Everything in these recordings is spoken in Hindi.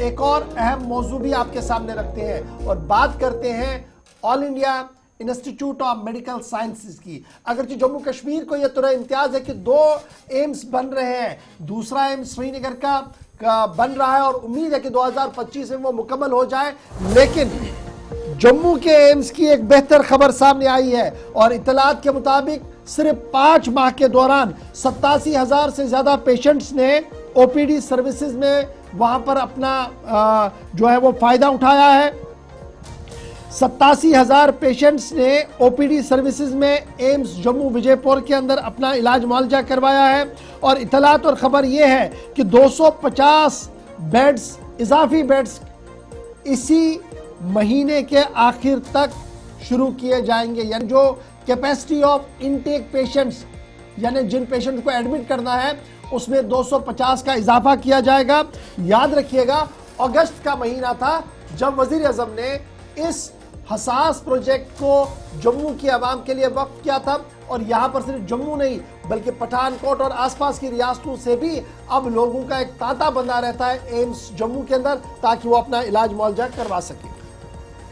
एक और अहम मौजू भी आपके सामने रखते हैं और बात करते हैं all India institute of medical sciences की। अगरचे जम्मू कश्मीर को यह तुरा इम्तियाज है कि 2 एम्स बन रहे हैं, दूसरा एम्स श्रीनगर का बन रहा है और उम्मीद है कि 2025 में वो मुकम्मल हो जाए। लेकिन जम्मू के एम्स की एक बेहतर खबर सामने आई है और इतलात के मुताबिक सिर्फ 5 माह के दौरान 87,000 से ज्यादा पेशेंट्स ने ओपीडी सर्विसेज में वहां पर अपना जो है वो फायदा उठाया है। 87,000 पेशेंट्स ने ओपीडी सर्विसेज में एम्स जम्मू विजयपुर के अंदर अपना इलाज मुआलजा करवाया है और इतलात और खबर यह है कि 250 बेड्स इजाफी बेड्स इसी महीने के आखिर तक शुरू किए जाएंगे। यानी जो कैपेसिटी ऑफ इनटेक पेशेंट्स यानी जिन पेशेंट को एडमिट करना है उसमें 250 का इजाफा किया जाएगा। याद रखिएगा अगस्त का महीना था जब वजीर आजम ने इस हसास प्रोजेक्ट को जम्मू की आवाम के लिए वक्फ किया था और यहाँ पर सिर्फ जम्मू नहीं बल्कि पठानकोट और आसपास की रियासतों से भी अब लोगों का एक तांता बंधा रहता है एम्स जम्मू के अंदर ताकि वो अपना इलाज मुआवजा करवा सके।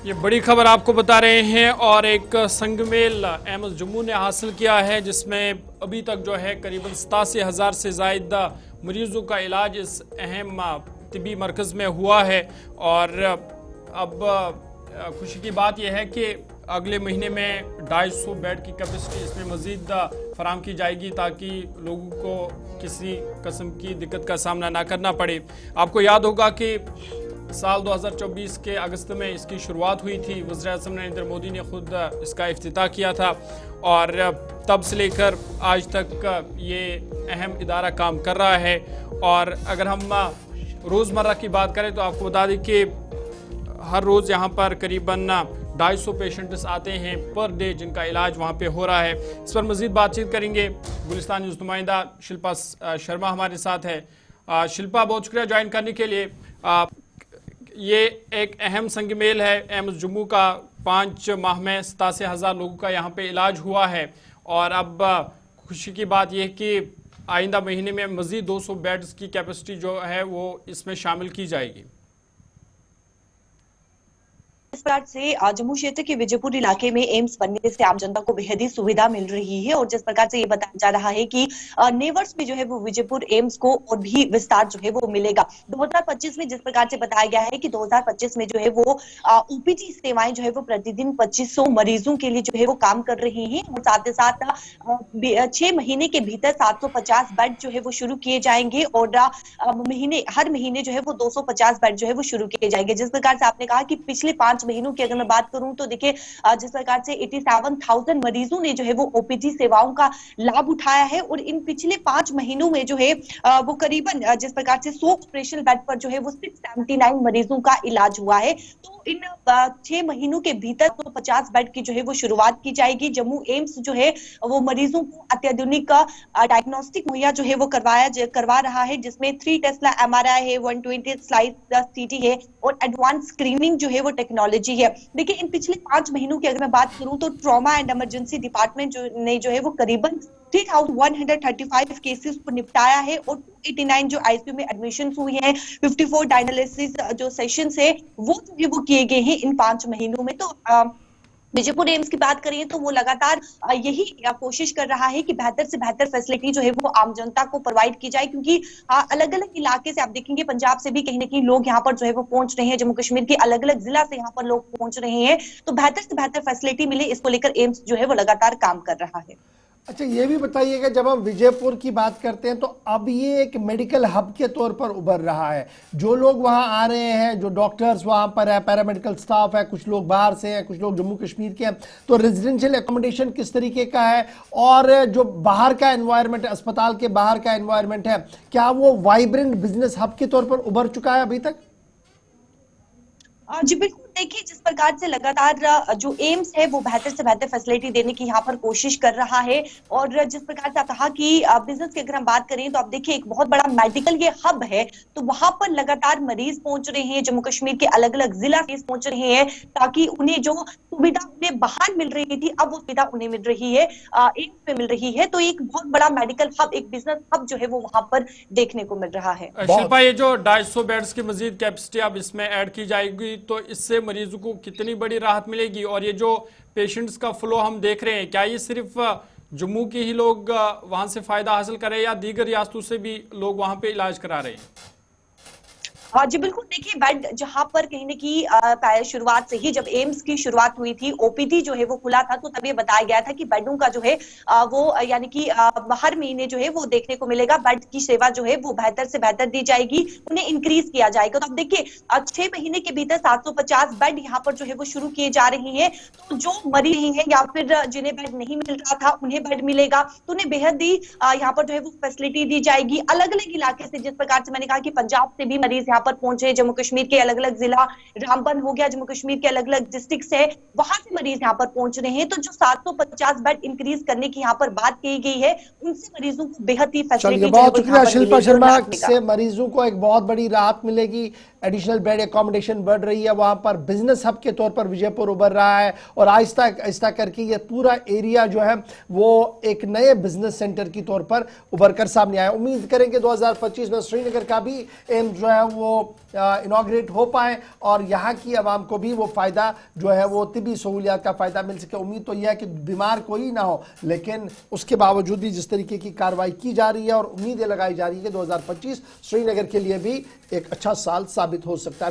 ये बड़ी खबर आपको बता रहे हैं और एक संगमेल एम्स जम्मू ने हासिल किया है जिसमें अभी तक जो है करीबन 87,000 से ज़ायद मरीजों का इलाज इस अहम तिबी मरकज़ में हुआ है। और अब खुशी की बात यह है कि अगले महीने में 250 बेड की कैपेसिटी इसमें मज़ीद फराम की जाएगी ताकि लोगों को किसी किस्म की दिक्कत का सामना ना करना पड़े। आपको याद होगा कि साल 2024 के अगस्त में इसकी शुरुआत हुई थी। वज़ीर-ए-आज़म नरेंद्र मोदी ने खुद इसका इफ्तिताह किया था और तब से लेकर आज तक ये अहम इदारा काम कर रहा है। और अगर हम रोज़मर्रा की बात करें तो आपको बता दें कि हर रोज़ यहाँ पर करीबन 250 पेशेंट्स आते हैं पर डे जिनका इलाज वहाँ पे हो रहा है। इस पर मज़ीद बातचीत करेंगे। गुलिस्तान न्यूज़ नुमाइंदा शिल्पा शर्मा हमारे साथ है। शिल्पा, बहुत शुक्रिया ज्वाइन करने के लिए। ये एक अहम संगमेल है एम्स जम्मू का। 5 माह में 87,000 लोगों का यहाँ पे इलाज हुआ है और अब खुशी की बात यह कि आइंदा महीने में मज़ीद 200 बेड्स की कैपेसिटी जो है वो इसमें शामिल की जाएगी। इस प्रकार से जम्मू क्षेत्र के विजयपुर इलाके में एम्स बनने से आम जनता को बेहद ही सुविधा मिल रही है और जिस प्रकार से ये बताया जा रहा है कि नेवर्स में जो है वो विजयपुर एम्स को और भी विस्तार जो है वो मिलेगा। 2025 में जिस प्रकार से बताया गया है कि 2025 में जो है वो ओपीडी सेवाएं जो है वो प्रतिदिन 2500 मरीजों के लिए जो है वो काम कर रही हैं और साथ ही साथ 6 महीने के भीतर 750 बेड जो है वो शुरू किए जाएंगे और हर महीने जो है वो 250 बेड जो है वो शुरू किए जाएंगे। जिस प्रकार से आपने कहा कि पिछले 5 महीनों की अगर मैं बात करूं तो देखिए जिस प्रकार से 87,000 मरीजों ने जो है वो ओपीडी सेवाओं का लाभ उठाया है और इन पिछले 5 महीनों में जो है वो करीबन जिस प्रकार से 100 ऑपरेशनल बेड पर जो है वो 679 मरीजों का इलाज हुआ है। तो इन 6 महीनों के भीतर 250 बेड की जो है वो शुरुआत की जाएगी। जम्मू एम्स जो है वो मरीजों को अत्याधुनिक डायग्नोस्टिक मुहैया जो है वो करवा रहा है जिसमें 3 टेस्ला MRI है, 120 स्लाइस CT है और एडवांस स्क्रीनिंग जो है वो टेक्नोलॉजी है। देखिए इन पिछले 5 महीनों की अगर मैं बात करूं तो ट्रॉमा एंड इमरजेंसी डिपार्टमेंट जो है वो करीबन 3,135 केसेस को निपटाया है और 289 जो आईसीयू में एडमिशन हुई हैं, 54 डायलिसिस जो सेशंस है वो जो है वो किए गए हैं इन 5 महीनों में। तो विजयपुर एम्स की बात करिए तो वो लगातार यही कोशिश कर रहा है कि बेहतर से बेहतर फैसिलिटी जो है वो आम जनता को प्रोवाइड की जाए क्योंकि अलग अलग इलाके से आप देखेंगे पंजाब से भी कहीं ना कहीं लोग यहाँ पर जो है वो पहुंच रहे हैं, जम्मू कश्मीर के अलग अलग जिला से यहाँ पर लोग पहुंच रहे हैं। तो बेहतर से बेहतर फैसिलिटी मिले इसको लेकर एम्स जो है वो लगातार काम कर रहा है। अच्छा, ये भी बताइएगा जब हम विजयपुर की बात करते हैं तो अब ये एक मेडिकल हब के तौर पर उभर रहा है। जो लोग वहाँ आ रहे हैं, जो डॉक्टर्स वहाँ पर है, पैरामेडिकल स्टाफ है, कुछ लोग बाहर से हैं, कुछ लोग जम्मू कश्मीर के हैं, तो रेजिडेंशियल एकोमोडेशन किस तरीके का है और जो बाहर का एनवायरनमेंट है, अस्पताल के बाहर का एनवायरनमेंट है, क्या वो वाइब्रेंट बिजनेस हब के तौर पर उभर चुका है अभी तक? जी बिल्कुल, देखिए, जिस प्रकार से लगातार जो एम्स है वो बेहतर से बेहतर फैसिलिटी देने की यहाँ पर कोशिश कर रहा है, और जिस प्रकार से आप कहा कि बिजनेस की अगर हम बात करें तो आप देखिए एक बहुत बड़ा मेडिकल ये हब है, तो वहां पर लगातार मरीज पहुंच रहे हैं, जम्मू कश्मीर के अलग अलग जिला से पहुंच रहे हैं, ताकि उन्हें जो सुविधा उन्हें बाहर मिल रही थी अब वो सुविधा उन्हें मिल रही है, एम्स में मिल रही है। तो एक बहुत बड़ा मेडिकल हब, एक बिजनेस हब जो है वो वहां पर देखने को मिल रहा है। शिल्पा, ये जो 250 बेड्स की मजीद कैपेसिटी अब इसमें ऐड की जाएगी तो इससे मरीजों को कितनी बड़ी राहत मिलेगी? और ये जो पेशेंट्स का फ्लो हम देख रहे हैं, क्या ये सिर्फ जम्मू के ही लोग वहां से फायदा हासिल करें या दीगर रियासतों से भी लोग वहां पे इलाज करा रहे हैं? हाँ जी बिल्कुल, देखिए बेड जहां पर कहीं न कहीं शुरुआत से ही जब एम्स की शुरुआत हुई थी, ओपीडी जो है वो खुला था, तो तब ये बताया गया था कि बेडों का जो है वो यानी कि हर महीने जो है वो देखने को मिलेगा, बेड की सेवा जो है वो बेहतर से बेहतर दी जाएगी, उन्हें इंक्रीज किया जाएगा। तो अब देखिए 6 महीने के भीतर 750 बेड यहाँ पर जो है वो शुरू किए जा रहे हैं। तो जो मरीज नहीं है या फिर जिन्हें बेड नहीं मिल रहा था उन्हें बेड मिलेगा, तो उन्हें बेहद ही यहाँ पर जो है वो फैसिलिटी दी जाएगी। अलग अलग इलाके से, जिस प्रकार से मैंने कहा कि पंजाब से भी मरीज यहाँ पर पहुंचे, जम्मू कश्मीर के अलग अलग जिला, रामबन हो गया, जम्मू कश्मीर के अलग अलग डिस्ट्रिक्ट है, वहां से मरीज यहाँ पर पहुंच रहे हैं। तो जो 750 बेड इंक्रीज करने की यहाँ पर बात की गई है, उनसे मरीजों को बेहद ही फैसिलिटी। बहुत शुक्रिया शिल्पा शर्मा, से मरीजों को एक बहुत बड़ी राहत मिलेगी। एडिशनल बेड एकोमोडेशन बढ़ रही है, वहां पर बिजनेस हब के तौर पर विजयपुर उभर रहा है, और आहिस्ता आहिस्ता करके ये पूरा एरिया जो है वो एक नए बिजनेस सेंटर की तौर पर उभर कर सामने आया। उम्मीद करेंगे 2025 में श्रीनगर का भी एम्स जो है वो इनॉग्रेट हो पाए और यहाँ की आवाम को भी वो फायदा जो है वो तिबी सहूलियात का फायदा मिल सके। उम्मीद तो यह है कि बीमार कोई ना हो, लेकिन उसके बावजूद भी जिस तरीके की कार्रवाई की जा रही है और उम्मीदें लगाई जा रही है कि 2025 श्रीनगर के लिए भी एक अच्छा साल साबित हो सकता है।